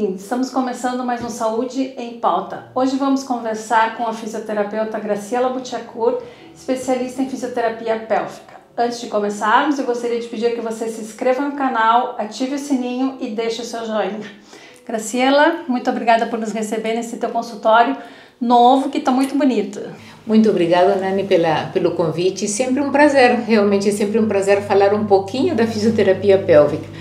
sim, estamos começando mais um Saúde em Pauta. Hoje vamos conversar com a fisioterapeuta Graciela Butchacur, especialista em fisioterapia pélvica. Antes de começarmos, eu gostaria de pedir que você se inscreva no canal, ative o sininho e deixe o seu joinha. Graciela, muito obrigada por nos receber nesse teu consultório novo, que está muito bonito. Muito obrigada, Nani, pelo convite. Sempre um prazer, realmente é sempre um prazer falar um pouquinho da fisioterapia pélvica,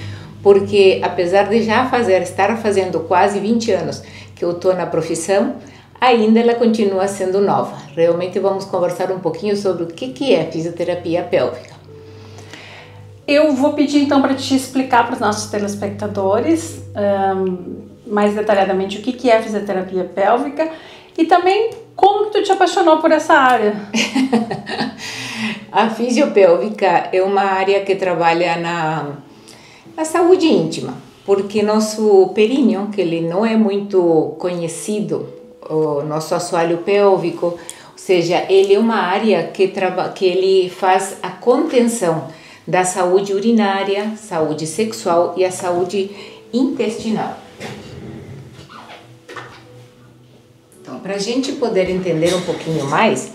porque apesar de já estar fazendo quase 20 anos que eu estou na profissão, ainda ela continua sendo nova. Realmente vamos conversar um pouquinho sobre o que é fisioterapia pélvica. Eu vou pedir então para te explicar para os nossos telespectadores mais detalhadamente o que é a fisioterapia pélvica e também como que tu te apaixonou por essa área. A fisiopélvica é uma área que trabalha na saúde íntima, porque nosso períneo, que ele não é muito conhecido, o nosso assoalho pélvico, ou seja, ele é uma área que ele faz a contenção da saúde urinária, saúde sexual e a saúde intestinal. Então, para a gente poder entender um pouquinho mais,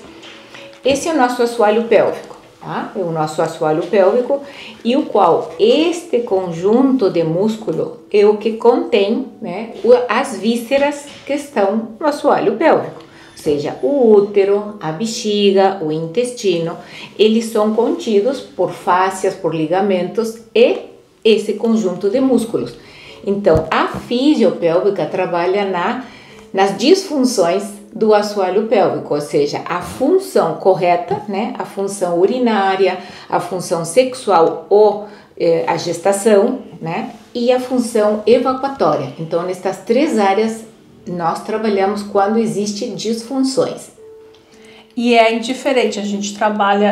esse é o nosso assoalho pélvico, tá? É o nosso assoalho pélvico e o qual este conjunto de músculo é o que contém, né, as vísceras que estão no assoalho pélvico. Ou seja, o útero, a bexiga, o intestino, eles são contidos por fáscias, por ligamentos e esse conjunto de músculos. Então, a fisiopélvica trabalha nas disfunções do assoalho pélvico, ou seja, a função correta, né, a função urinária, a função sexual ou a gestação, né, e a função evacuatória. Então, nestas três áreas, nós trabalhamos quando existem disfunções. E é indiferente,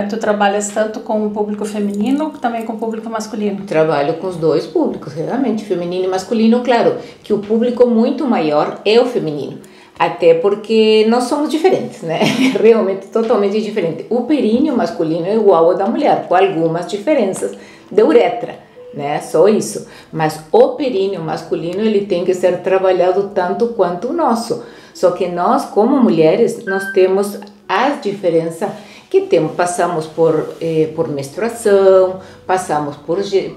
tu trabalhas tanto com o público feminino, também com o público masculino? Trabalho com os dois públicos, realmente, feminino e masculino. Claro que o público muito maior é o feminino, até porque nós somos diferentes, né? Realmente totalmente diferente. O períneo masculino é igual ao da mulher, com algumas diferenças de uretra, né? Só isso. Mas o períneo masculino, ele tem que ser trabalhado tanto quanto o nosso. Só que nós, como mulheres, nós temos as diferenças que passamos por menstruação, passamos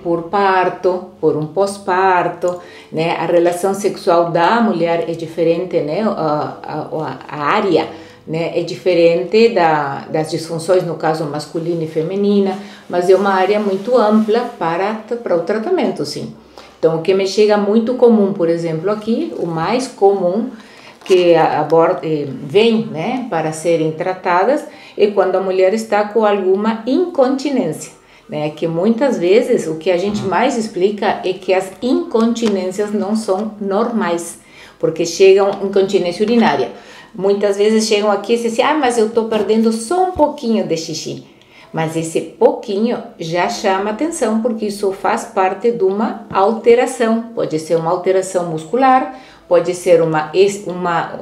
por parto, por um pós-parto, né? A relação sexual da mulher é diferente, né? A área, né, é diferente das disfunções, no caso masculina e feminina, mas é uma área muito ampla para o tratamento, sim. Então, o que me chega muito comum, por exemplo, aqui, o mais comum que vem, né, para serem tratadas é quando a mulher está com alguma incontinência, né, que muitas vezes o que a gente mais explica é que as incontinências não são normais, porque chegam incontinência urinária. Muitas vezes chegam aqui e dizem assim, mas eu estou perdendo só um pouquinho de xixi. Mas esse pouquinho já chama atenção, porque isso faz parte de uma alteração. Pode ser uma alteração muscular, pode ser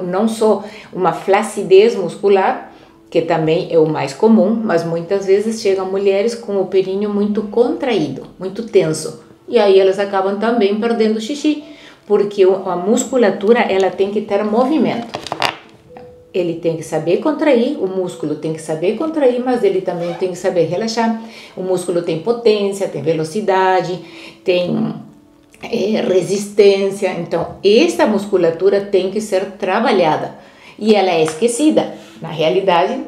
não só uma flacidez muscular, que também é o mais comum, mas muitas vezes chegam mulheres com o períneo muito contraído, muito tenso. E aí elas acabam também perdendo xixi, porque a musculatura ela tem que ter movimento. Ele tem que saber contrair, o músculo tem que saber contrair, mas ele também tem que saber relaxar. O músculo tem potência, tem velocidade, tem resistência. Então, essa musculatura tem que ser trabalhada e ela é esquecida. Na realidade,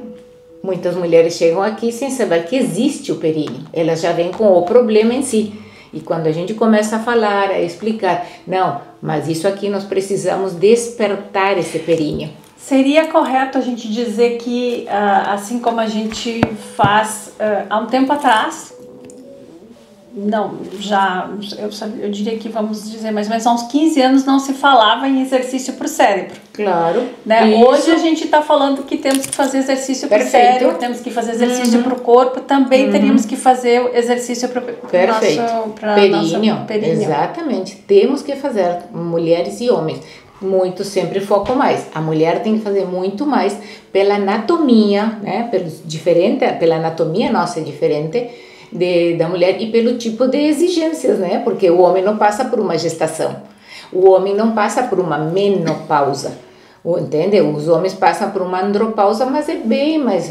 muitas mulheres chegam aqui sem saber que existe o períneo. Elas já vêm com o problema em si. E quando a gente começa a falar, a explicar, não, mas isso aqui nós precisamos despertar esse períneo. Seria correto a gente dizer que, assim como a gente faz há um tempo atrás, eu diria que vamos dizer mais ou menos há uns 15 anos não se falava em exercício para o cérebro. Claro. Né? Hoje a gente está falando que temos que fazer exercício para o cérebro, temos que fazer exercício para o corpo, também teríamos que fazer exercício para o nosso períneo. Exatamente, temos que fazer, mulheres e homens. Muitos sempre focam mais. A mulher tem que fazer muito mais pela anatomia, né? Pela anatomia nossa é diferente da mulher e pelo tipo de exigências, né? Porque o homem não passa por uma gestação. O homem não passa por uma menopausa, entende? Os homens passam por uma andropausa, mas é bem mais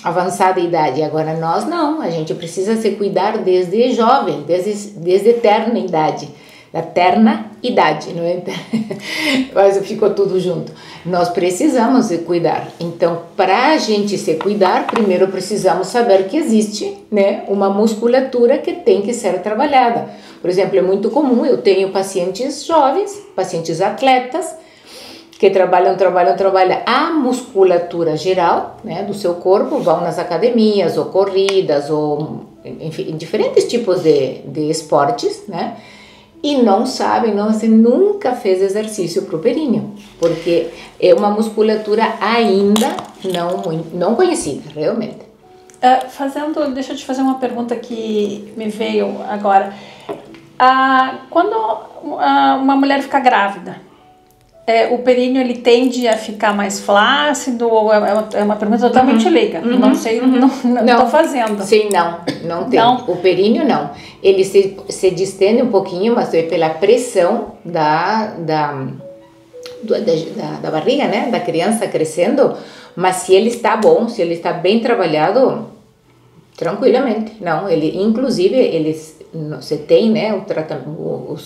avançada idade. Agora nós não, a gente precisa se cuidar desde jovem, desde terna idade. Da terna idade, não é? Mas ficou tudo junto. Nós precisamos se cuidar. Então, para a gente se cuidar, primeiro precisamos saber que existe, né, uma musculatura que tem que ser trabalhada. Por exemplo, é muito comum, eu tenho pacientes jovens, pacientes atletas, que trabalham a musculatura geral, né, do seu corpo, vão nas academias, ou corridas, ou enfim, diferentes tipos de esportes, né? E não sabem, você nunca fez exercício para o períneo, porque é uma musculatura ainda não conhecida, realmente. Deixa eu te fazer uma pergunta que me veio agora. Quando uma mulher fica grávida, o períneo ele tende a ficar mais flácido ou é uma pergunta totalmente leiga? Não sei, não estou fazendo. Sim, não tem. Não. O períneo não. Ele se distende um pouquinho, mas é pela pressão da barriga, né? Da criança crescendo. Mas se ele está bom, se ele está bem trabalhado, tranquilamente. Não, inclusive, você tem, né, o tratamento,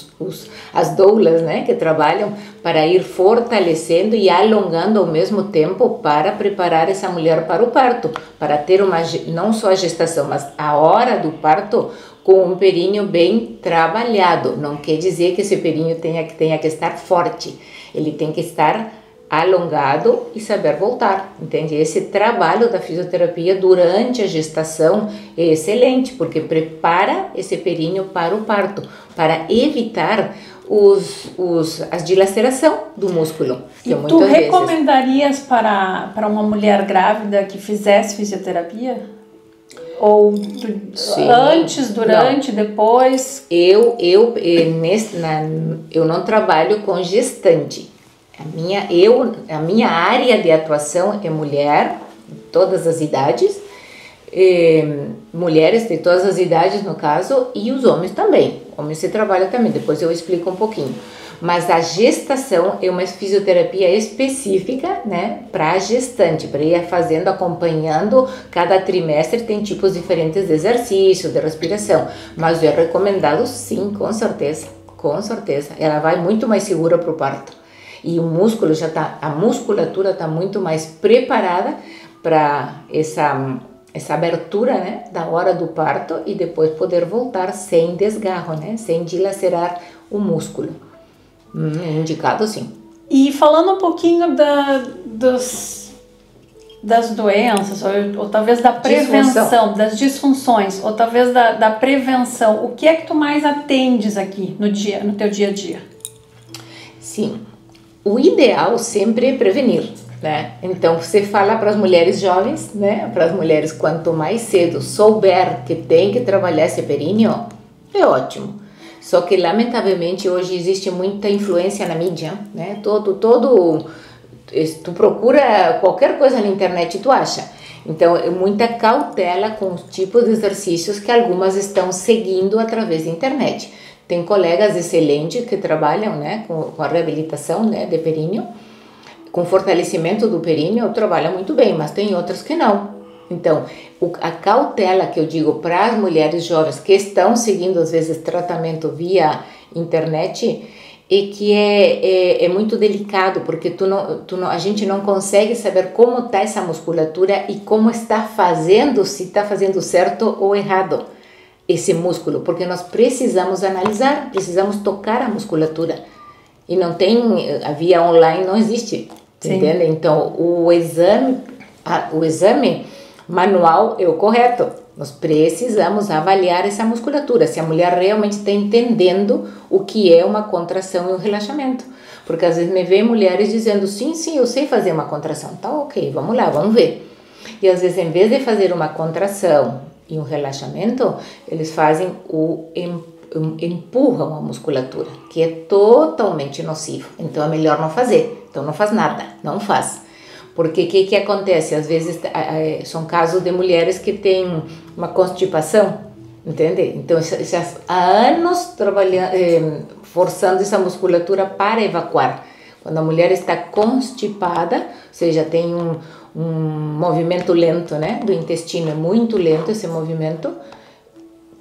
as doulas, né, que trabalham para ir fortalecendo e alongando ao mesmo tempo para preparar essa mulher para o parto, para ter não só a gestação, mas a hora do parto com um períneo bem trabalhado. Não quer dizer que esse períneo tenha que estar forte, ele tem que estar alongado e saber voltar, entende? Esse trabalho da fisioterapia durante a gestação é excelente, porque prepara esse períneo para o parto, para evitar a dilaceração do músculo. E tu recomendarias para uma mulher grávida que fizesse fisioterapia? Ou antes, durante, depois? Eu não trabalho com gestante. A minha área de atuação é mulher, de todas as idades, mulheres de todas as idades no caso, e os homens também. Homens se trabalha também, depois eu explico um pouquinho. Mas a gestação é uma fisioterapia específica, né, para a gestante, para ir fazendo, acompanhando, cada trimestre tem tipos diferentes de exercício, de respiração, mas é recomendado sim, com certeza, ela vai muito mais segura para o parto. E o músculo a musculatura está muito mais preparada para essa abertura, né, da hora do parto e depois poder voltar sem desgarro, né, sem dilacerar o músculo. Indicado sim. E falando um pouquinho das doenças, ou talvez da prevenção, das disfunções, ou talvez da prevenção, o que é que tu mais atendes aqui no teu dia a dia? Sim. O ideal sempre é prevenir, né? Então, você fala para as mulheres jovens, né? Para as mulheres, quanto mais cedo souber que tem que trabalhar esse períneo, é ótimo. Só que, lamentavelmente, hoje existe muita influência na mídia, né? Tu procura qualquer coisa na internet e tu acha. Então, é muita cautela com os tipos de exercícios que algumas estão seguindo através da internet. Tem colegas excelentes que trabalham, né, com a reabilitação, né, de períneo, com fortalecimento do períneo, trabalham muito bem, mas tem outras que não. Então, a cautela que eu digo para as mulheres jovens que estão seguindo, às vezes, tratamento via internet, é que é muito delicado, porque a gente não consegue saber como está essa musculatura e como está fazendo, se está fazendo certo ou errado esse músculo, porque nós precisamos analisar, precisamos tocar a musculatura e não tem, a via online não existe, entende? Então o exame manual é o correto, nós precisamos avaliar essa musculatura, se a mulher realmente está entendendo o que é uma contração e um relaxamento, porque às vezes me vê mulheres dizendo, sim, eu sei fazer uma contração, tá ok, vamos lá, vamos ver, e às vezes em vez de fazer uma contração e um relaxamento, eles fazem empurram a musculatura, que é totalmente nocivo. Então é melhor não fazer. Então não faz nada, não faz. Porque o que acontece? Às vezes são casos de mulheres que têm uma constipação, entende? Então, já há anos trabalhando, forçando essa musculatura para evacuar. Quando a mulher está constipada, ou seja, tem um movimento lento, né, do intestino, é muito lento esse movimento.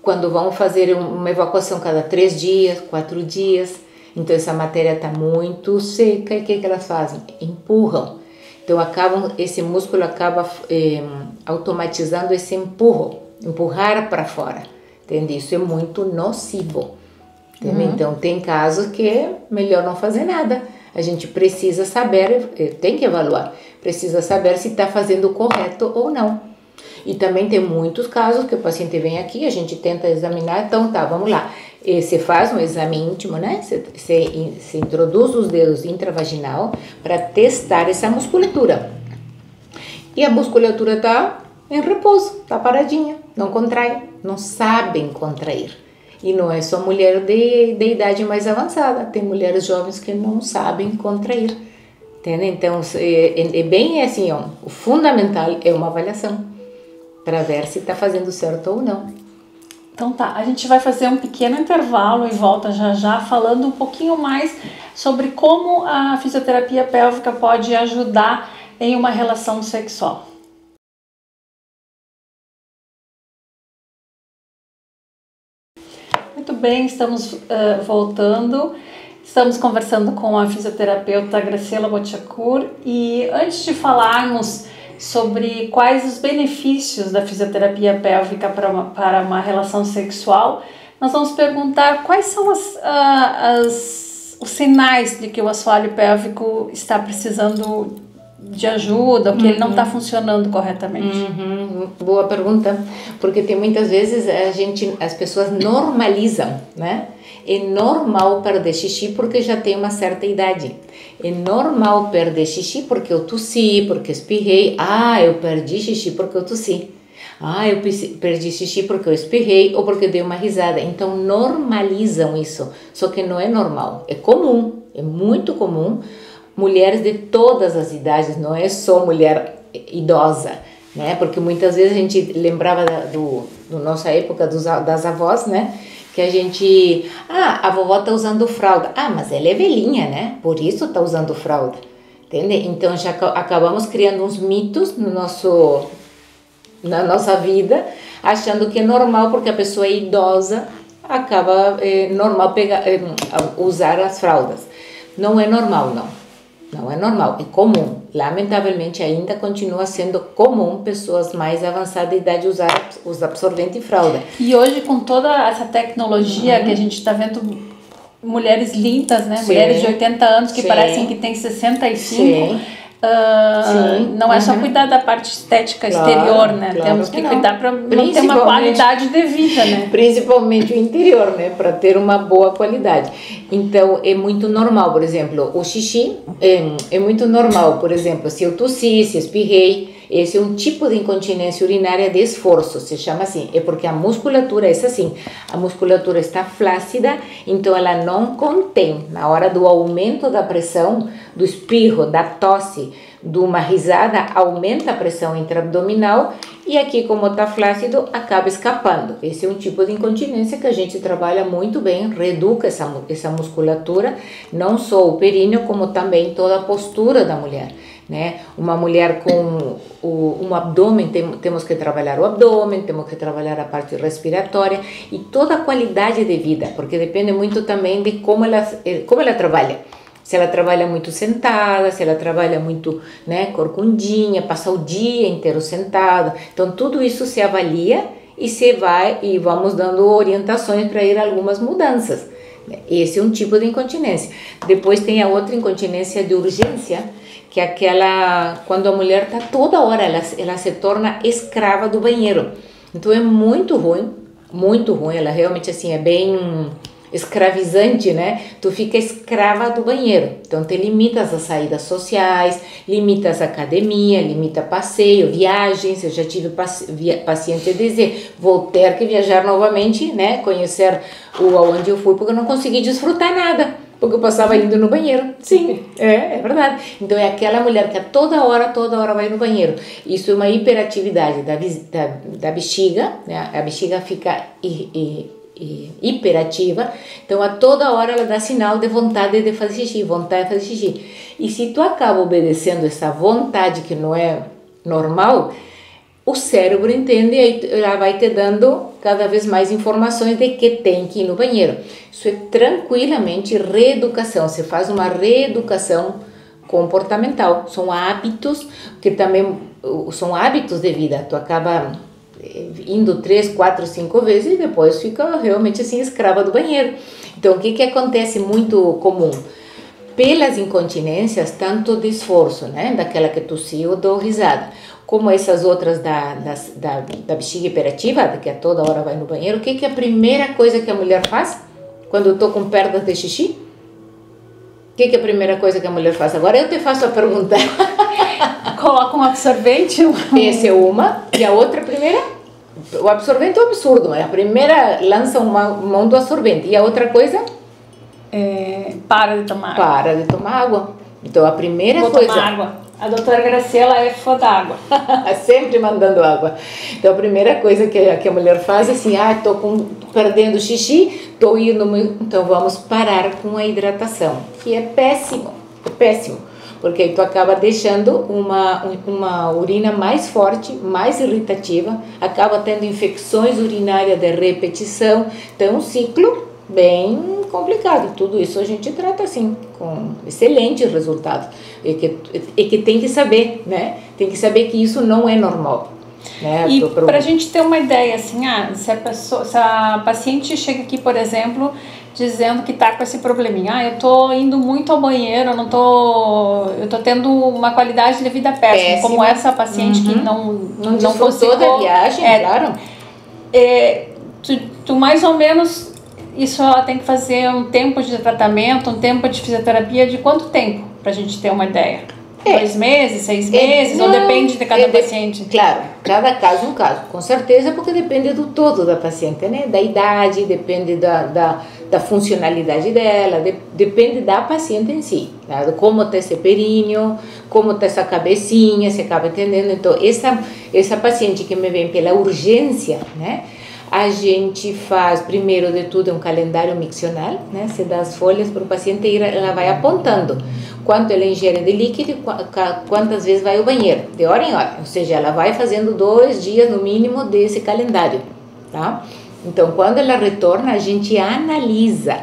Quando vão fazer uma evacuação cada 3 dias, 4 dias, então essa matéria está muito seca, e o que elas fazem? Empurram. Então esse músculo acaba automatizando esse empurrar para fora, entende? Isso é muito nocivo. Então tem casos que é melhor não fazer nada. A gente precisa saber, tem que evaluar, precisa saber se está fazendo o correto ou não. E também tem muitos casos que o paciente vem aqui, a gente tenta examinar, então tá, vamos lá. Você faz um exame íntimo, né? Você introduz os dedos intravaginal para testar essa musculatura. E a musculatura está em repouso, está paradinha, não contrai, não sabem contrair. E não é só mulher de idade mais avançada, tem mulheres jovens que não sabem contrair. Entende? Então, é bem assim, ó, o fundamental é uma avaliação, para ver se está fazendo certo ou não. Então tá, a gente vai fazer um pequeno intervalo e volta já falando um pouquinho mais sobre como a fisioterapia pélvica pode ajudar em uma relação sexual. Muito bem, estamos voltando. Estamos conversando com a fisioterapeuta Graciela Botiacur e antes de falarmos sobre quais os benefícios da fisioterapia pélvica para uma relação sexual, nós vamos perguntar quais são os sinais de que o assoalho pélvico está precisando de ajuda, ou que ele não está funcionando corretamente. Boa pergunta, porque tem muitas vezes as pessoas normalizam, né? É normal perder xixi porque já tem uma certa idade. É normal perder xixi porque eu tossi, porque espirrei. Eu perdi xixi porque eu tossi. Eu perdi xixi porque eu espirrei ou porque dei uma risada. Então normalizam isso, só que não é normal. É comum, é muito comum. Mulheres de todas as idades, não é só mulher idosa, né? Porque muitas vezes a gente lembrava do nossa época das avós, né? Que a gente, a vovó tá usando fralda, mas ela é velhinha, né? Por isso tá usando fralda, entende? Então já acabamos criando uns mitos na nossa vida, achando que é normal porque a pessoa é idosa, acaba normal usar as fraldas. Não é normal, não. Não é normal, é comum. Lamentavelmente ainda continua sendo comum pessoas mais avançadas de idade usar os absorventes e fralda. E hoje com toda essa tecnologia que a gente está vendo mulheres lindas, né? Sim. Mulheres de 80 anos que parecem que têm 65. Não é só cuidar da parte estética exterior, né? Temos que cuidar para manter uma qualidade de vida, né? Principalmente o interior, né? Para ter uma boa qualidade. Então, é muito normal, por exemplo, o xixi é muito normal. Por exemplo, se eu tossi, se espirrei, esse é um tipo de incontinência urinária de esforço, se chama assim. É porque a musculatura é assim, a musculatura está flácida, então ela não contém. Na hora do aumento da pressão, do espirro, da tosse, de uma risada, aumenta a pressão intraabdominal e aqui, como está flácido, acaba escapando. Esse é um tipo de incontinência que a gente trabalha muito bem, reeduca essa musculatura, não só o períneo, como também toda a postura da mulher. Né? Uma mulher com um abdômen, temos que trabalhar o abdômen, temos que trabalhar a parte respiratória e toda a qualidade de vida, porque depende muito também de como ela trabalha. Se ela trabalha muito sentada, se ela trabalha muito, né, corcundinha, passa o dia inteiro sentada. Então tudo isso se avalia e vamos dando orientações para ir a algumas mudanças. Esse é um tipo de incontinência. Depois tem a outra incontinência de urgência, que é aquela quando a mulher está toda hora, ela se torna escrava do banheiro. Então é muito ruim, ela realmente assim é bem escravizante, né? Tu fica escrava do banheiro. Então te limitas às saídas sociais, limitas à academia, limita passeio, viagens. Eu já tive paciente dizer, vou ter que viajar novamente, né? Conhecer onde eu fui, porque eu não consegui desfrutar nada. porque eu passava indo no banheiro. Sim, é verdade. Então é aquela mulher que a toda hora vai no banheiro. Isso é uma hiperatividade da bexiga, né? A bexiga fica hiperativa, então a toda hora ela dá sinal de vontade de fazer xixi, vontade de fazer xixi. E se tu acaba obedecendo essa vontade que não é normal, o cérebro entende e ela vai te dando cada vez mais informações de que tem que ir no banheiro. Isso é tranquilamente reeducação, você faz uma reeducação comportamental, são hábitos que também são hábitos de vida, tu acaba indo 3, 4, 5 vezes e depois fica realmente assim escrava do banheiro. Então o que acontece muito comum? Pelas incontinências, tanto de esforço, né, daquela que tossiu ou dou risada, como essas outras da bexiga hiperativa, que a toda hora vai no banheiro, o que é a primeira coisa que a mulher faz quando eu estou com perdas de xixi? O que é a primeira coisa que a mulher faz? Agora eu te faço a pergunta. Coloca um absorvente. Essa é uma. E a outra primeira? O absorvente é um absurdo, mas a primeira lança uma mão do absorvente. E a outra coisa? Para de tomar água. Para de tomar água. Então a primeira Vou coisa... tomar água. A doutora Graciela é fã da água. Sempre mandando água. Então a primeira coisa que a mulher faz é assim, tô perdendo xixi, tô indo, então vamos parar com a hidratação, que é péssimo, porque aí tu acaba deixando uma urina mais forte, mais irritativa, acaba tendo infecções urinárias de repetição, então é um ciclo bem complicado. Tudo isso a gente trata assim, com excelentes resultados, e que tem que saber, né? Tem que saber que isso não é normal. Né? E para a gente ter uma ideia, assim, se a paciente chega aqui, por exemplo, dizendo que está com esse probleminha, eu tô indo muito ao banheiro, eu tô tendo uma qualidade de vida péssima, como essa paciente que não desfrutou da viagem, claro. Tu mais ou menos, isso ela tem que fazer um tempo de tratamento, um tempo de fisioterapia, de quanto tempo, para a gente ter uma ideia? 2 meses, 6 meses, ou depende de cada paciente? Claro, cada caso é um caso, com certeza, porque depende do todo da paciente, né? Da idade, depende da funcionalidade dela, depende da paciente em si, tá? Como está esse períneo, como está essa cabecinha, você acaba entendendo? Então, essa paciente que me vem pela urgência, né? A gente faz, primeiro de tudo, um calendário miccional, né? Você dá as folhas para o paciente e ela vai apontando quanto ela ingere de líquido e quantas vezes vai ao banheiro, de hora em hora. Ou seja, ela vai fazendo 2 dias no mínimo desse calendário, tá? Então, quando ela retorna, a gente analisa.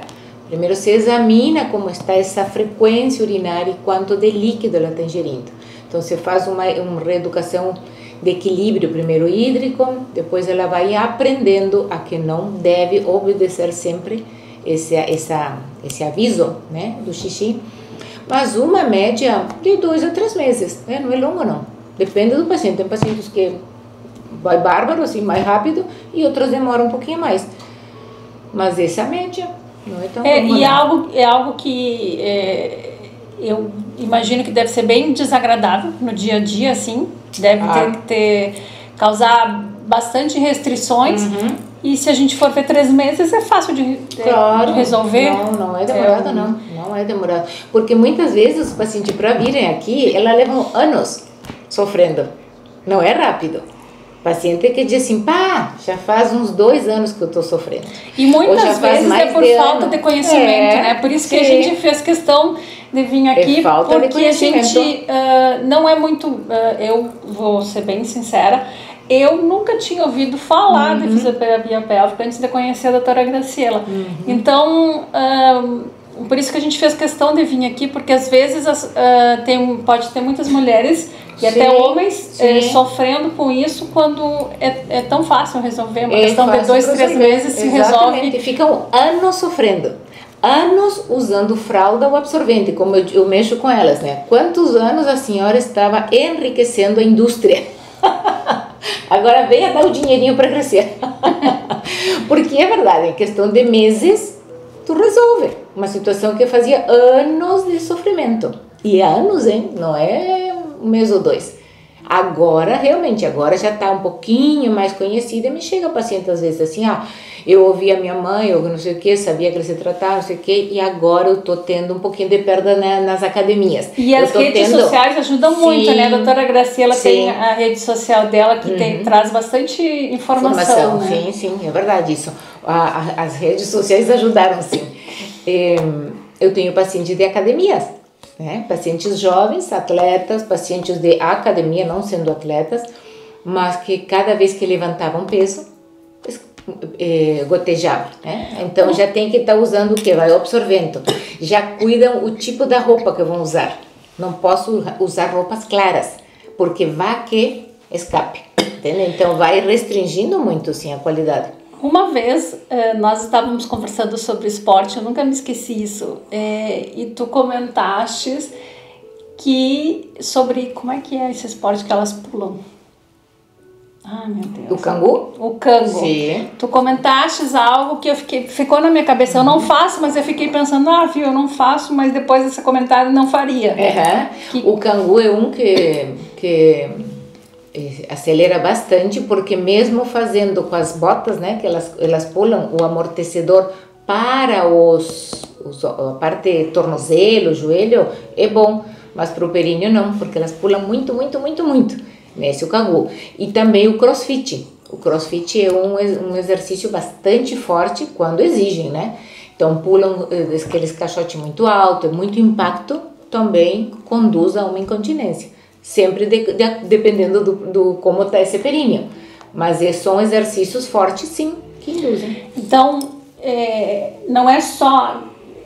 Primeiro, você examina como está essa frequência urinária e quanto de líquido ela está ingerindo. Então, você faz uma reeducação de equilíbrio, primeiro hídrico, depois ela vai aprendendo a que não deve obedecer sempre esse aviso, né, do xixi, mas uma média de 2 a 3 meses, né, não é longo não, depende do paciente, tem pacientes que vai bárbaro, assim, mais rápido, e outros demoram um pouquinho mais, mas essa média não é tão longa. E algo que eu imagino que deve ser bem desagradável no dia a dia, assim, deve causar bastante restrições. E se a gente for ver 3 meses, é fácil de resolver. Não é demorado, não é demorado. Porque muitas vezes os pacientes, para virem aqui, elas levam anos sofrendo. Não é rápido. Paciente que diz assim, já faz uns 2 anos que eu estou sofrendo. E muitas vezes é por falta de conhecimento, né? Por isso que a gente fez questão de vir aqui, porque a gente não é muito... eu vou ser bem sincera, eu nunca tinha ouvido falar de fisioterapia pélvica antes de conhecer a doutora Graciela. Então, por isso que a gente fez questão de vir aqui, porque às vezes pode ter muitas mulheres e até homens sofrendo com isso, quando é tão fácil resolver, uma questão de 2, 3 meses se resolve. Ficam anos sofrendo, anos usando fralda ou absorvente, como eu mexo com elas, né? Quantos anos a senhora estava enriquecendo a indústria? Agora venha dar o dinheirinho para crescer. Porque é verdade, em questão de meses, tu resolve uma situação que fazia anos de sofrimento. E anos, hein? Não é 1 mês ou 2. Agora, realmente, agora já está um pouquinho mais conhecida, me chega paciente às vezes assim, eu ouvi a minha mãe, eu não sei o que, sabia que ele se tratava, não sei o que, e agora eu tô tendo um pouquinho de perda nas academias. E as redes sociais ajudam muito, né? A doutora Graciela tem a rede social dela que traz bastante informação, né? Sim, é verdade isso. As redes sociais ajudaram, sim. Eu tenho pacientes de academias, né? Pacientes jovens, atletas, pacientes de academia, não sendo atletas, mas que cada vez que levantavam peso, gotejava, né? Então já tem que estar usando o que? Vai absorvendo. Já cuidam o tipo da roupa que vão usar. Não posso usar roupas claras, porque vai que escape, entende? Então vai restringindo muito, sim, a qualidade. Uma vez nós estávamos conversando sobre esporte, eu nunca me esqueci isso, e tu comentaste sobre como é que é esse esporte que elas pulam. Ai, meu Deus. O cangu? O cangu. Sim. Tu comentaste algo que ficou na minha cabeça. Eu não faço, mas eu fiquei pensando, viu, eu não faço, mas depois desse comentário não faria. O cangu é um que acelera bastante, porque mesmo fazendo com as botas, né, que elas pulam, o amortecedor para a parte tornozelo, joelho, é bom, mas para o períneo não, porque elas pulam muito. Nesse o cangu. E também o crossfit. O crossfit é um exercício bastante forte quando exigem, né? Então pulam aqueles caixotes muito alto, muito impacto, também conduz a uma incontinência. Sempre dependendo do como está esse períneo. Mas são exercícios fortes, sim, que induzem. Então, não é só,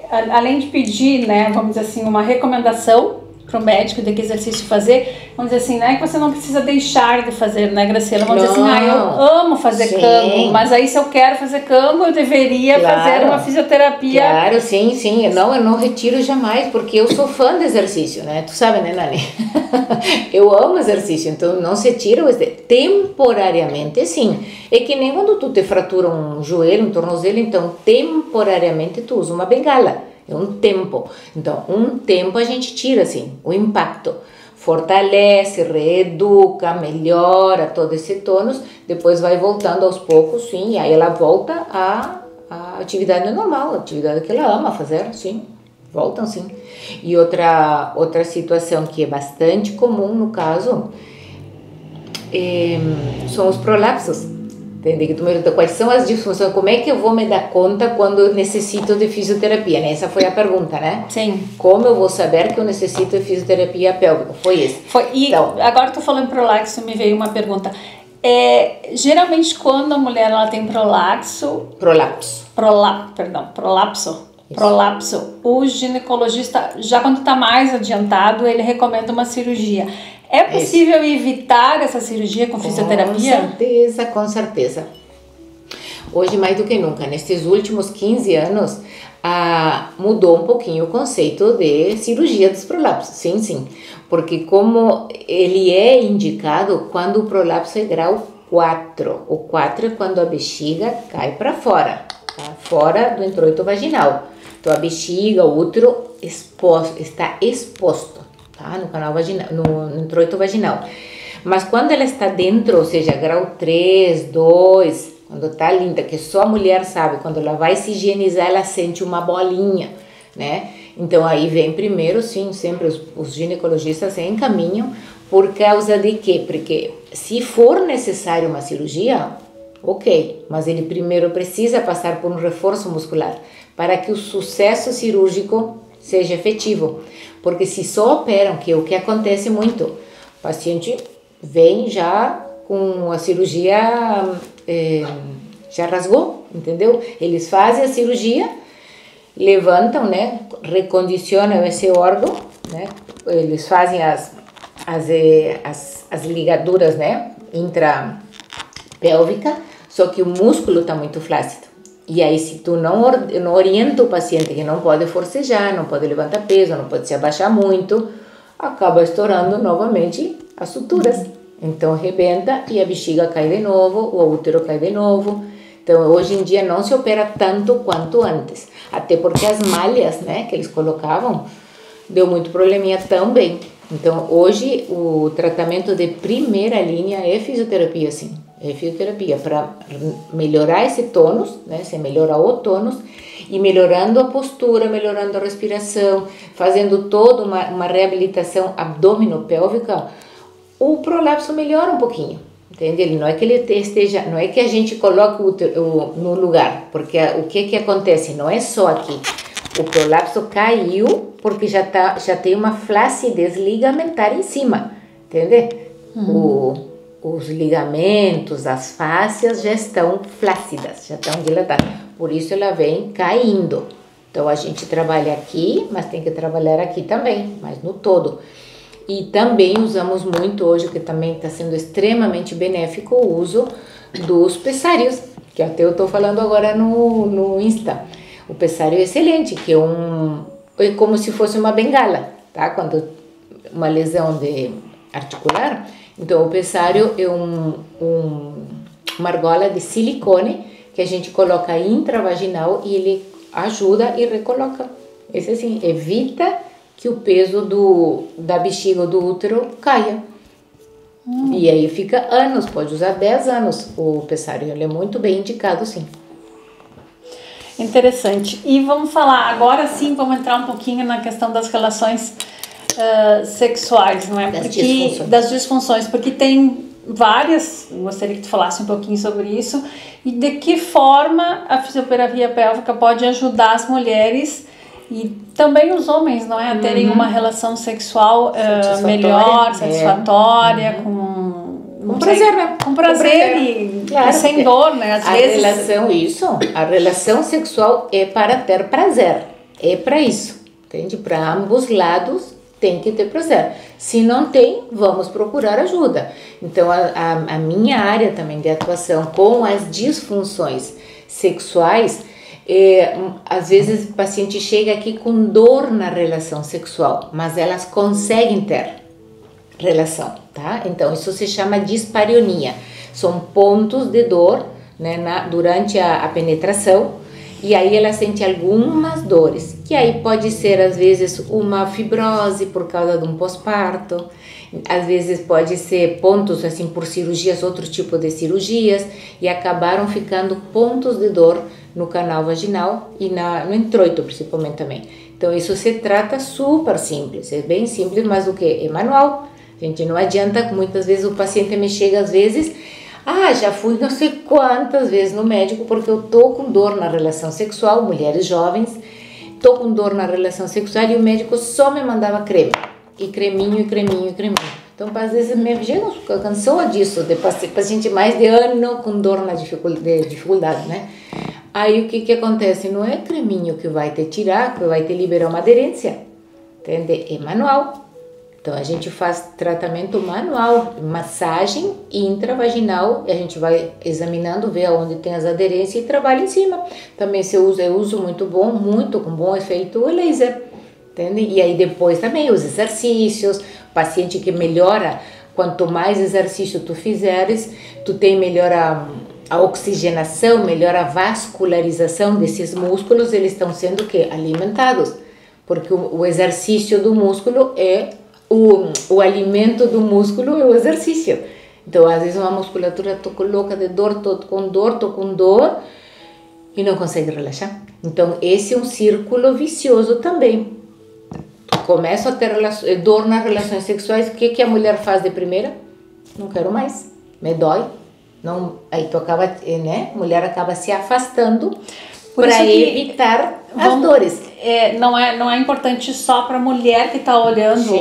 além de pedir, né, vamos dizer assim, uma recomendação para o médico de que exercício fazer, vamos dizer assim, não é que você não precisa deixar de fazer, né, Graciela? Vamos dizer assim, eu amo fazer cango, mas aí se eu quero fazer cango, eu deveria fazer uma fisioterapia. Claro, sim. Eu não retiro jamais, porque eu sou fã de exercício, né? Tu sabe, né, Nani? Eu amo exercício, então não se tira temporariamente, sim. É que nem quando tu te fratura um joelho, um tornozelo, então temporariamente tu usa uma bengala. É um tempo. Então, um tempo a gente tira, assim, o impacto. Fortalece, reeduca, melhora todo esse tônus, depois vai voltando aos poucos, sim, e aí ela volta à atividade normal, a atividade que ela ama fazer, sim, voltam, sim. E outra situação que é bastante comum no caso são os prolapsos. Entende? Que tu me pergunta quais são as disfunções, como é que eu vou me dar conta quando eu necessito de fisioterapia, né? Essa foi a pergunta, né? Sim. Como eu vou saber que eu necessito de fisioterapia pélvica? Foi isso. Então, agora tu falando prolapso, me veio uma pergunta. Geralmente quando a mulher ela tem prolapso, o ginecologista, já quando está mais adiantado, ele recomenda uma cirurgia. É possível evitar essa cirurgia com fisioterapia? Com certeza. Hoje, mais do que nunca, nestes últimos 15 anos, mudou um pouquinho o conceito de cirurgia dos prolapsos. Sim. Porque como ele é indicado quando o prolapso é grau 4. O 4 é quando a bexiga cai para fora, tá? Fora do introito vaginal. Então, a bexiga, o útero está exposto. Tá? No canal vaginal, no introito vaginal. Mas quando ela está dentro, ou seja, grau 3, 2, quando está linda, que só a mulher sabe, quando ela vai se higienizar, ela sente uma bolinha, né? Então aí vem primeiro, sim, sempre os ginecologistas encaminham, por causa de quê? Porque se for necessário uma cirurgia, ok, mas ele primeiro precisa passar por um reforço muscular, para que o sucesso cirúrgico seja efetivo. Porque se só operam, que é o que acontece muito, o paciente vem já com a cirurgia, já rasgou, entendeu? Eles fazem a cirurgia, levantam, né, recondicionam esse órgão, né, eles fazem as ligaduras, né, intrapélvica, só que o músculo está muito flácido. E aí, se tu não orienta o paciente que não pode forcejar, não pode levantar peso, não pode se abaixar muito, acaba estourando novamente as suturas. Então, arrebenta e a bexiga cai de novo, o útero cai de novo. Então, hoje em dia não se opera tanto quanto antes. Até porque as malhas, né, que eles colocavam, deu muito probleminha também. Então, hoje, o tratamento de primeira linha é fisioterapia, sim. É fisioterapia para melhorar esse tônus, né? Você melhora o tônus e melhorando a postura, melhorando a respiração, fazendo toda uma reabilitação abdominopélvica, o prolapso melhora um pouquinho. Entende? Não é que ele esteja, não é que a gente coloque o útero no lugar, porque o que acontece? Não é só aqui. O prolapso caiu porque já tem uma flacidez ligamentar em cima, entende? Os ligamentos, as fáscias já estão flácidas, já estão dilatadas. Por isso ela vem caindo. Então a gente trabalha aqui, mas tem que trabalhar aqui também, mas no todo. E também usamos muito hoje, que também está sendo extremamente benéfico, o uso dos pessários, que até eu estou falando agora no Insta. O pessário é excelente, que é como se fosse uma bengala, tá? Quando uma lesão articular, então o pessário é uma argola de silicone que a gente coloca intravaginal e ele ajuda e recoloca. Esse assim, evita que o peso da bexiga ou do útero caia. E aí fica anos, pode usar 10 anos o pessário, ele é muito bem indicado, sim. Interessante. E vamos falar, agora sim, vamos entrar um pouquinho na questão das relações sexuais, não é? Das disfunções, porque tem várias, gostaria que tu falasse um pouquinho sobre isso, e de que forma a fisioterapia pélvica pode ajudar as mulheres e também os homens, não é? A terem uma relação sexual melhor, satisfatória, com prazer, né? Com prazer e sem dor, né? Às vezes... A relação sexual é para ter prazer, é para isso, entende? Para ambos lados tem que ter prazer. Se não tem, vamos procurar ajuda. Então, a minha área também de atuação com as disfunções sexuais, às vezes o paciente chega aqui com dor na relação sexual, mas elas conseguem ter relação, tá? Então, isso se chama dispareunia. São pontos de dor, né, durante a penetração, e aí ela sente algumas dores, que aí pode ser às vezes uma fibrose por causa de um pós-parto, às vezes pode ser pontos assim por cirurgias, outro tipo de cirurgias, e acabaram ficando pontos de dor no canal vaginal e no introito principalmente também. Então isso se trata super simples, é bem simples, mas o que? É manual. Gente, não adianta, muitas vezes o paciente me chega às vezes, já fui não sei quantas vezes no médico porque eu tô com dor na relação sexual, mulheres jovens, tô com dor na relação sexual e o médico só me mandava creme, e creminho, e creminho, e creminho. Então, às vezes, me cansou disso, de paciente mais de ano com dor na dificuldade, né? Aí, o que acontece? Não é creminho que vai te tirar, que vai te liberar uma aderência, entende? É manual. Então, a gente faz tratamento manual, massagem intravaginal, e a gente vai examinando, ver onde tem as aderências e trabalha em cima. Também eu uso muito bom, muito com bom efeito, o laser, entende? E aí depois também os exercícios, paciente que melhora, quanto mais exercício tu fizeres, tu tem melhor a oxigenação, melhor a vascularização desses músculos, eles estão sendo alimentados, porque o exercício do músculo é o alimento do músculo é o exercício. Então, às vezes uma musculatura tô louca de dor, tô com dor e não consegue relaxar. Então, esse é um círculo vicioso também. Começa a ter dor nas relações sexuais, o que a mulher faz de primeira? Não quero mais, me dói. Não, aí tu acaba, né? A mulher acaba se afastando para evitar as dores. Não é importante só para a mulher que está olhando,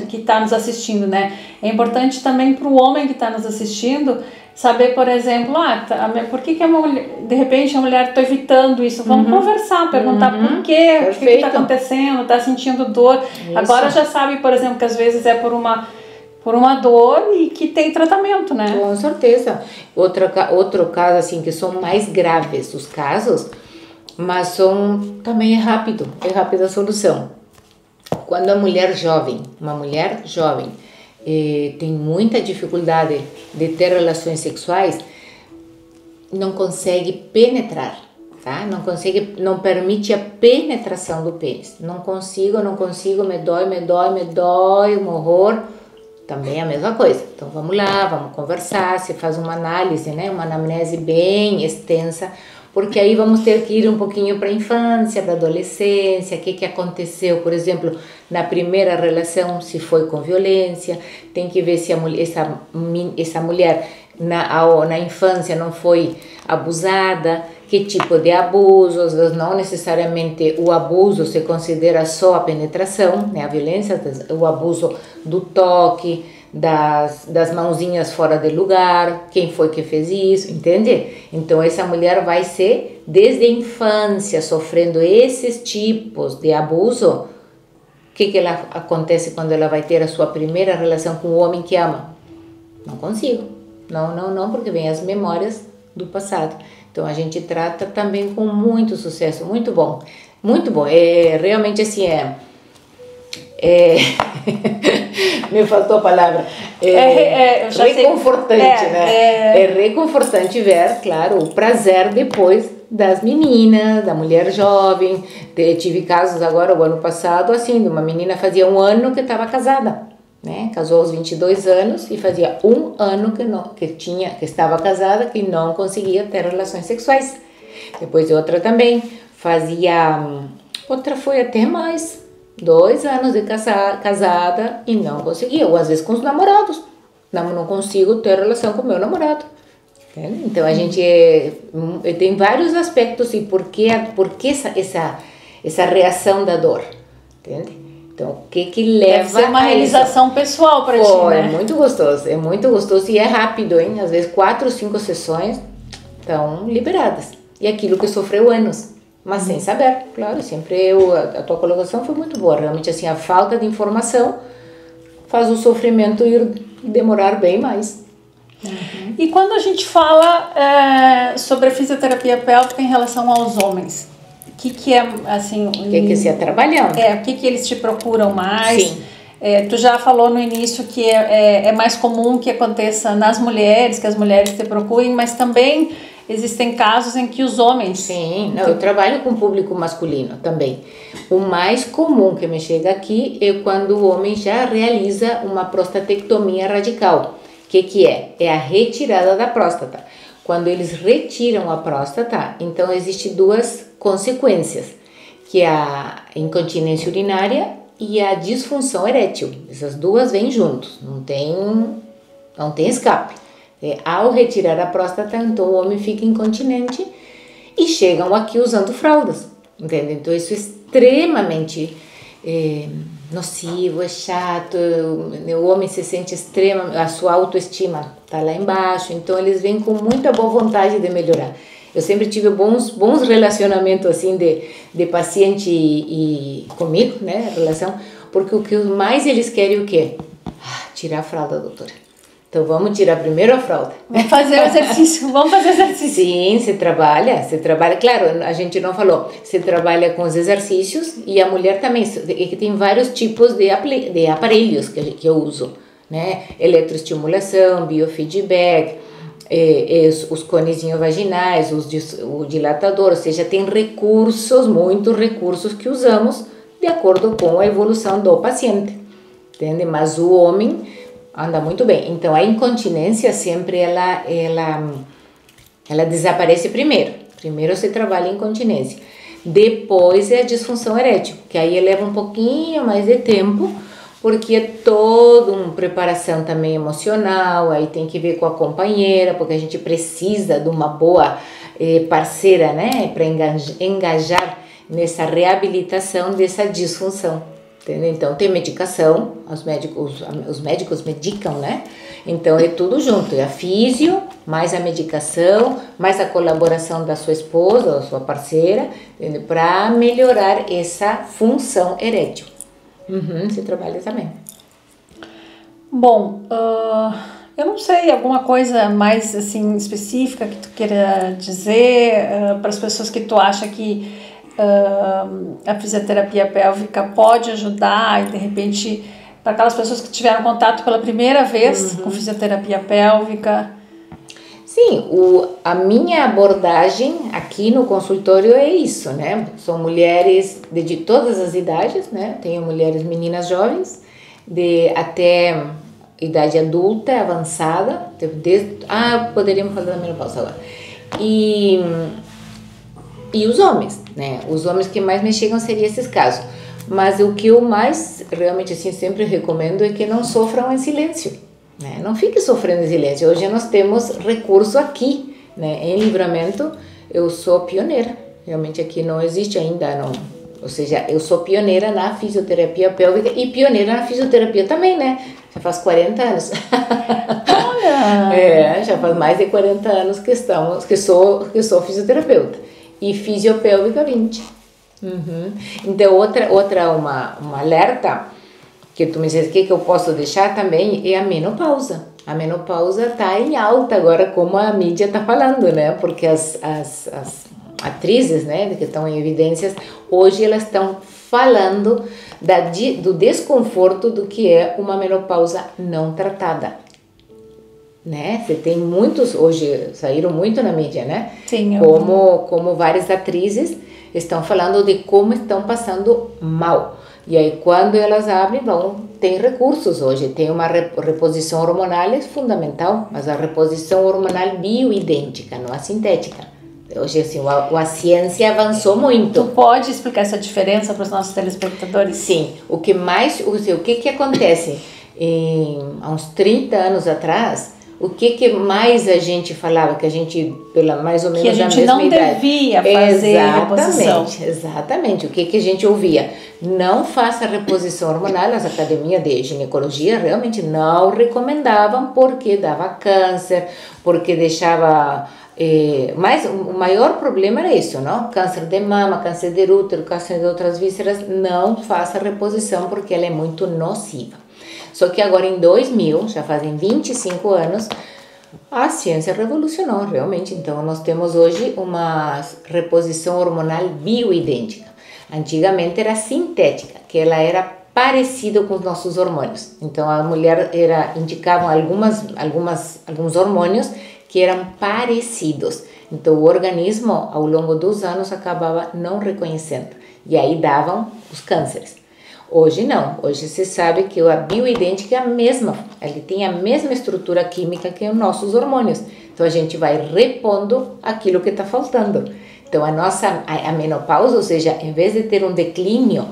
que está nos assistindo, né? É importante também para o homem que está nos assistindo saber, por exemplo, por que a mulher, de repente a mulher está evitando isso? Vamos conversar, perguntar por quê, o que está acontecendo, está sentindo dor. Isso. Agora já sabe, por exemplo, que às vezes é por uma dor e que tem tratamento, né? Com certeza. Outro caso, assim, que são mais graves os casos, mas também é rápida a solução. Quando uma mulher jovem tem muita dificuldade de ter relações sexuais, não consegue penetrar, tá? Não consegue, não permite a penetração do pênis. Não consigo, me dói, um horror. Também é a mesma coisa. Então vamos lá, vamos conversar, você faz uma análise, né? Uma anamnese bem extensa, porque aí vamos ter que ir um pouquinho para a infância, para a adolescência, o que aconteceu, por exemplo, na primeira relação, se foi com violência, tem que ver se essa mulher na infância não foi abusada, que tipo de abuso, às vezes não necessariamente o abuso se considera só a penetração, né, a violência, o abuso do toque, das mãozinhas fora de lugar, quem foi que fez isso, entende? Então essa mulher vai ser, desde a infância, sofrendo esses tipos de abuso. O que ela acontece quando ela vai ter a sua primeira relação com o homem que ama? Não consigo, não, porque vem as memórias do passado. Então a gente trata também com muito sucesso, muito bom, realmente assim me faltou a palavra, reconfortante, né? É reconfortante ver, claro, o prazer depois das meninas, da mulher jovem. Tive casos agora, o ano passado, assim, de uma menina fazia 1 ano que estava casada, né? Casou aos 22 anos e fazia 1 ano que estava casada, que não conseguia ter relações sexuais. Depois outra também outra foi até mais, 2 anos de casada e não conseguia, ou às vezes com os namorados, não consigo ter relação com o meu namorado. Então a gente tem vários aspectos e por que essa reação da dor, entende? Então, o que leva Deve ser uma realização pessoal para ti, né? É muito gostoso e é rápido, hein? Às vezes 4, 5 sessões estão liberadas. E aquilo que sofreu anos, mas sem saber, claro, sempre a tua colocação foi muito boa. Realmente, assim, a falta de informação faz o sofrimento ir demorar bem mais. Uhum. E quando a gente fala sobre a fisioterapia pélvica em relação aos homens, o que é, assim... O que você está trabalhando? O que eles te procuram mais? Sim. Tu já falou no início que é mais comum que aconteça nas mulheres, que as mulheres te procurem, mas também existem casos em que os homens... Sim, eu trabalho com público masculino também. O mais comum que me chega aqui é quando o homem já realiza uma prostatectomia radical. O que é? É a retirada da próstata. Quando eles retiram a próstata, então existem 2 consequências, que é a incontinência urinária e a disfunção erétil. Essas 2 vêm juntos, não tem escape. Ao retirar a próstata, então o homem fica incontinente e chegam aqui usando fraldas, entende? Então isso é extremamente nocivo, é chato, o homem se sente a sua autoestima está lá embaixo, então eles vêm com muita boa vontade de melhorar. Eu sempre tive bons relacionamentos assim de paciente e comigo, né, relação, porque o que mais eles querem é o quê? Tirar a fralda, doutora. Então vamos tirar primeiro a fralda. Vamos fazer o exercício, Sim, você trabalha, claro, a gente não falou, você trabalha com os exercícios e a mulher também, que tem vários tipos de aparelhos que eu uso, né? Eletroestimulação, biofeedback, os conezinhos vaginais, o dilatador, ou seja, tem muitos recursos que usamos de acordo com a evolução do paciente, entende? Mas o homem anda muito bem. Então a incontinência sempre ela desaparece primeiro. Primeiro você trabalha a incontinência. Depois é a disfunção erétil, que aí leva um pouquinho mais de tempo, porque é toda uma preparação também emocional, aí tem que ver com a companheira, porque a gente precisa de uma boa parceira, né, para engajar nessa reabilitação dessa disfunção. Entendeu? Então tem medicação, os médicos medicam, né? Então é tudo junto, é a físio, mais a medicação, mais a colaboração da sua esposa, da sua parceira, para melhorar essa função erétil. Você trabalha também. Bom, eu não sei, alguma coisa mais assim específica que tu queira dizer para as pessoas que tu acha que a fisioterapia pélvica pode ajudar e de repente para aquelas pessoas que tiveram contato pela primeira vez com fisioterapia pélvica? Sim, a minha abordagem aqui no consultório é isso, né? São mulheres de todas as idades, né? Tenho mulheres meninas jovens, até idade adulta, avançada, poderíamos falar da menopausa agora. E os homens, né? Os homens que mais me chegam seriam esses casos. Mas o que eu mais, realmente, assim, sempre recomendo é que não sofram em silêncio, né? Não fique sofrendo em silêncio. Hoje nós temos recurso aqui, né? Em Livramento, eu sou pioneira. Realmente aqui não existe ainda, não. Ou seja, eu sou pioneira na fisioterapia pélvica e pioneira na fisioterapia também, né? Já faz 40 anos. Olha! Já faz mais de 40 anos que sou fisioterapeuta. E fisiopélvica 20. Uhum. Então, uma alerta que tu me dizes que eu posso deixar também é a menopausa. A menopausa está em alta agora, como a mídia está falando, né? Porque as atrizes, né, que estão em evidências, hoje elas estão falando do desconforto do que é uma menopausa não tratada, né? Você tem muitos, hoje saíram muito na mídia, né? Sim, como várias atrizes estão falando de como estão passando mal. E aí quando elas abrem, tem recursos hoje, tem uma reposição hormonal, é fundamental, mas a reposição hormonal bioidêntica, não a sintética. Hoje, assim, a ciência avançou muito. Tu pode explicar essa diferença para os nossos telespectadores? Sim. O que acontece? Há uns 30 anos atrás, o que mais a gente falava? Que a gente, pela mais ou menos a mesma idade... Que a gente não devia fazer reposição. Exatamente. O que a gente ouvia? Não faça reposição hormonal. As academias de ginecologia realmente não recomendavam porque dava câncer, porque deixava... mas o maior problema era isso, não? Câncer de mama, câncer de útero, câncer de outras vísceras, não faça reposição porque ela é muito nociva. Só que agora em 2000, já fazem 25 anos, a ciência revolucionou realmente. Então nós temos hoje uma reposição hormonal bioidêntica. Antigamente era sintética, que ela era parecida com os nossos hormônios. Então a mulher indicavam alguns hormônios que eram parecidos. Então o organismo, ao longo dos anos, acabava não reconhecendo. E aí davam os cânceres. Hoje não. Hoje se sabe que a bioidêntica é a mesma. Ele tem a mesma estrutura química que os nossos hormônios. Então a gente vai repondo aquilo que está faltando. Então a menopausa, ou seja, em vez de ter um declínio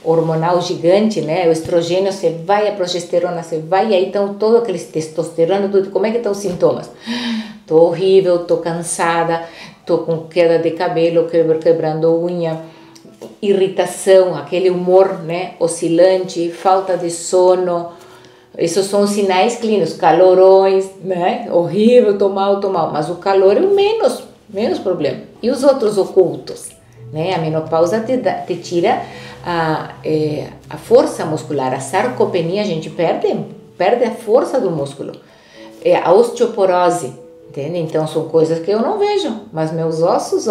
hormonal gigante, né? O estrogênio você vai, a progesterona você vai, e aí estão todo aquele testosterona, tudo. Como é que estão os sintomas? Tô horrível, tô cansada, tô com queda de cabelo, quebrando unha, irritação, aquele humor, né, oscilante, falta de sono. Esses são os sinais clínicos, calorões, né? Horrível, tô mal, mas o calor é o menos problema. E os outros ocultos, né? A menopausa te tira a força muscular, a sarcopenia, a gente perde a força do músculo, a osteoporose, entende? Então são coisas que eu não vejo, mas meus ossos,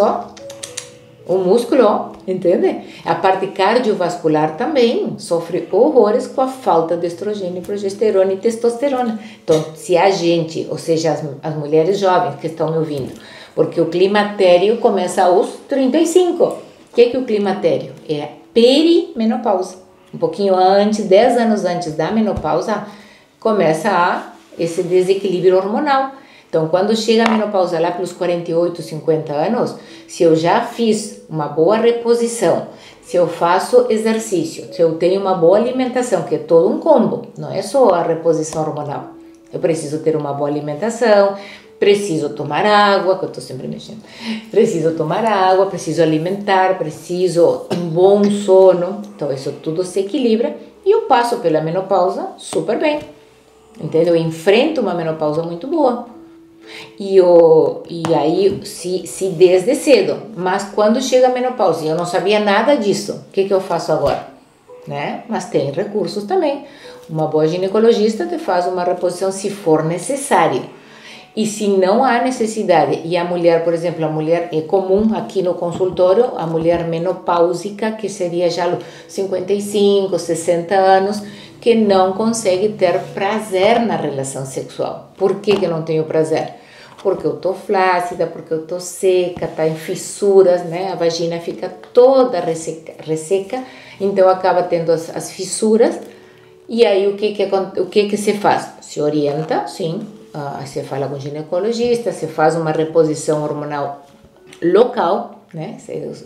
o músculo, entende? A parte cardiovascular também sofre horrores com a falta de estrogênio, progesterona e testosterona. Então, se a gente, ou seja, as mulheres jovens que estão me ouvindo, porque o climatério começa aos 35. O que é o climatério? É a perimenopausa. Um pouquinho antes, 10 anos antes da menopausa, começa esse desequilíbrio hormonal. Então, quando chega a menopausa lá pelos 48, 50 anos, se eu já fiz uma boa reposição, se eu faço exercício, se eu tenho uma boa alimentação, que é todo um combo, não é só a reposição hormonal. Eu preciso ter uma boa alimentação, preciso tomar água, que eu estou sempre mexendo, preciso tomar água, preciso alimentar, preciso um bom sono. Então, isso tudo se equilibra e eu passo pela menopausa super bem. Entendeu? Eu enfrento uma menopausa muito boa. E aí, se desde cedo, mas quando chega a menopausa, eu não sabia nada disso, o que eu faço agora? Né? Mas tem recursos também. Uma boa ginecologista te faz uma reposição se for necessário. E se não há necessidade, e a mulher, por exemplo, a mulher é comum aqui no consultório, a mulher menopáusica, que seria já 55, 60 anos, que não consegue ter prazer na relação sexual. Por que eu não tenho prazer? porque eu tô flácida, porque eu tô seca, tá em fissuras, né? A vagina fica toda resseca, então acaba tendo as fissuras. E aí o que se faz? Se orienta, sim, se fala com o ginecologista, se faz uma reposição hormonal local, né?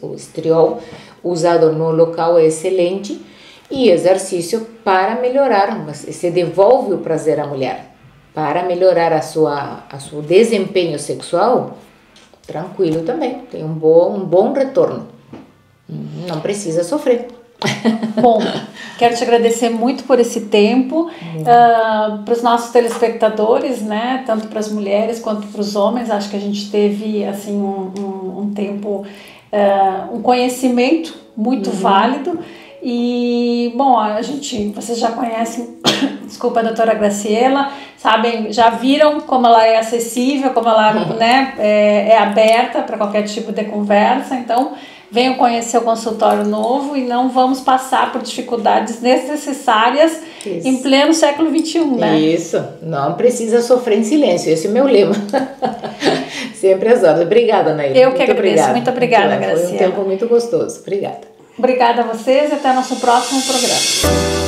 O estriol usado no local é excelente, e exercício para melhorar, mas se devolve o prazer à mulher, para melhorar a seu desempenho sexual, tranquilo também, tem um bom retorno, não precisa sofrer. Bom, quero te agradecer muito por esse tempo, para os nossos telespectadores, né, tanto para as mulheres quanto para os homens. Acho que a gente teve assim um tempo, um conhecimento muito válido. E bom, vocês já conhecem, desculpa, a doutora Graciela, sabem, já viram como ela é acessível, como ela, né, é aberta para qualquer tipo de conversa. Então venham conhecer o consultório novo e não vamos passar por dificuldades desnecessárias em pleno século XXI, né? Isso, não precisa sofrer em silêncio, esse é o meu lema. Sempre às horas. Obrigada, Nair. Eu que agradeço. Muito obrigada, Graciela. Foi um tempo muito gostoso. Obrigada. Obrigada a vocês e até nosso próximo programa.